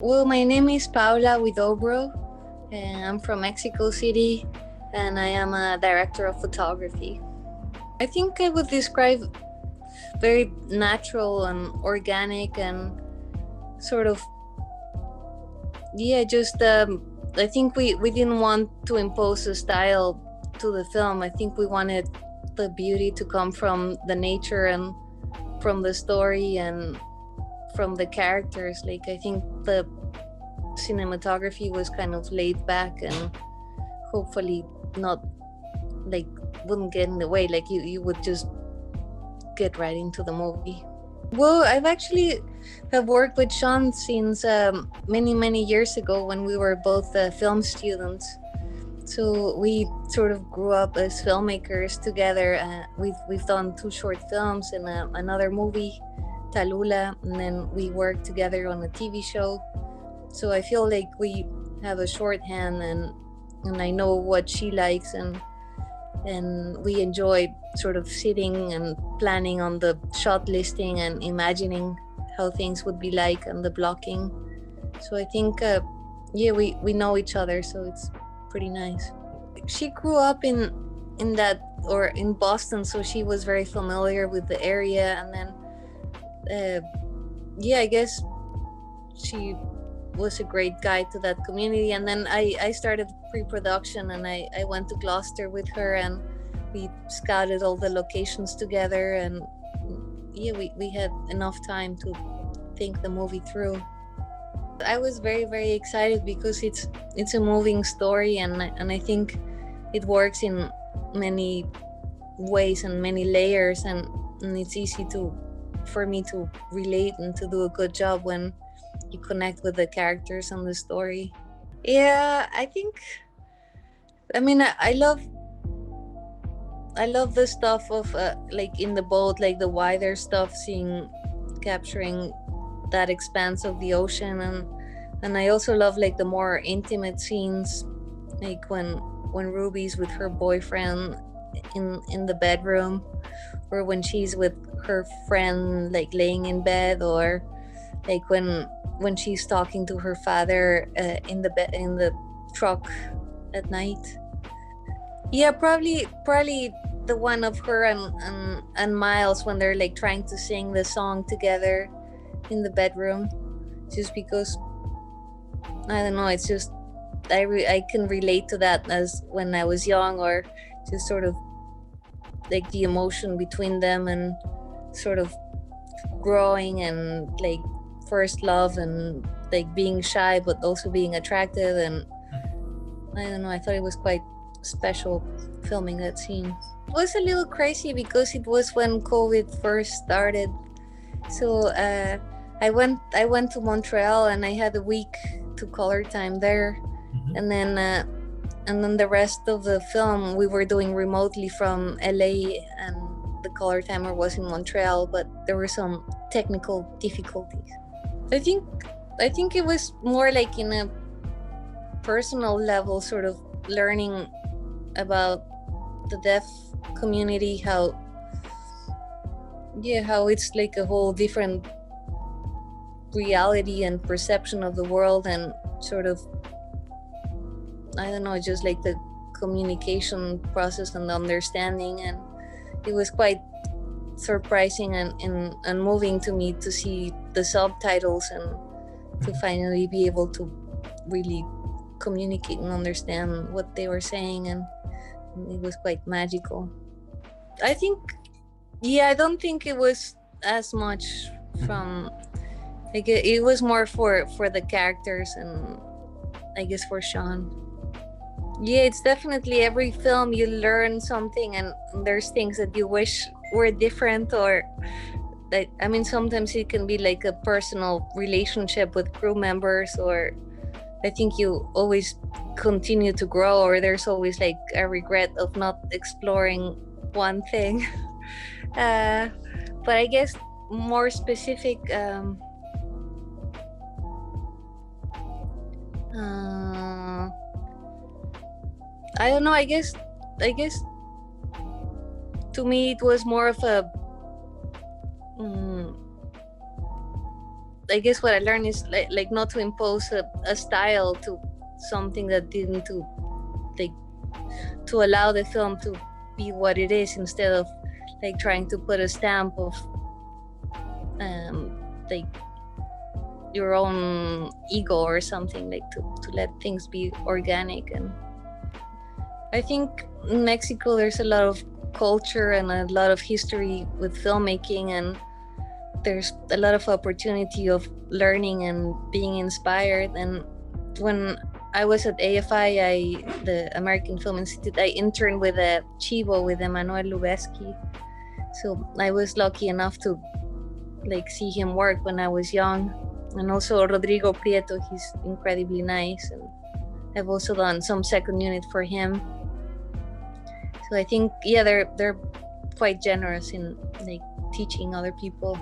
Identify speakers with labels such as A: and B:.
A: Well, my name is Paula Huidobro, and I'm from Mexico City, and I am a director of photography. I think I would describe very natural and organic and sort of, just, I think we didn't want to impose a style to the film. I think we wanted the beauty to come from the nature and from the story and from the characters. Like, I think the cinematography was kind of laid back and hopefully not, like, wouldn't get in the way. Like, you would just get right into the movie. Well, I've actually have worked with Sean since many years ago when we were both film students. So we sort of grew up as filmmakers together. We've done two short films and another movie, Talula, and then we worked together on a TV show. So I feel like we have a shorthand, and I know what she likes, and we enjoy sort of sitting and planning on the shot listing and imagining how things would be like and the blocking. So I think we know each other, so it's pretty nice. She grew up in that, or in Boston, so she was very familiar with the area, and then I guess she was a great guide to that community. And then I started pre-production, and I went to Gloucester with her, and we scouted all the locations together, and we had enough time to think the movie through. I was very excited because it's a moving story, and I think it works in many ways and many layers, and it's easy for me to relate and to do a good job when you connect with the characters and the story. Yeah, I mean, I love the stuff of like in the boat, like the wider stuff, capturing that expanse of the ocean, and I also love like the more intimate scenes, like when Ruby's with her boyfriend in the bedroom, or when she's with her friend like laying in bed, or like when she's talking to her father in the truck at night. Yeah, probably the one of her and Miles when they're like trying to sing the song together in the bedroom, just because I don't know, it's just I can relate to that as when I was young, or just sort of like the emotion between them and sort of growing and like first love and like being shy but also being attracted. And I don't know, I thought it was quite special filming that scene. It was a little crazy because it was when COVID first started. So I went to Montreal, and I had a week to color time there. And then the rest of the film we were doing remotely from LA, and the color timer was in Montreal, but there were some technical difficulties. I think it was more like in a personal level, sort of learning about the deaf community, how it's like a whole different reality and perception of the world, and sort of, I don't know, just like the communication process and the understanding. And it was quite surprising and moving to me to see the subtitles and to finally be able to really communicate and understand what they were saying, and it was quite magical. I think, I don't think it was as much from, like, it was more for the characters, and I guess for Sean. Yeah, it's definitely every film you learn something, and there's things that you wish were different, or that, I mean, sometimes it can be like a personal relationship with crew members, or I think you always continue to grow, or there's always like a regret of not exploring one thing. But I guess more specific, I don't know, I guess to me it was more of a I guess what I learned is like not to impose a style to something that didn't, to like to allow the film to be what it is, instead of like trying to put a stamp of like your own ego or something, like to let things be organic. And I think in Mexico there's a lot of culture and a lot of history with filmmaking, and there's a lot of opportunity of learning and being inspired. And when I was at AFI, the American Film Institute, I interned with a Chivo, with Emmanuel Lubezki. So I was lucky enough to like see him work when I was young. And also Rodrigo Prieto, he's incredibly nice, and I've also done some second unit for him. So I think, yeah, they're quite generous in like teaching other people.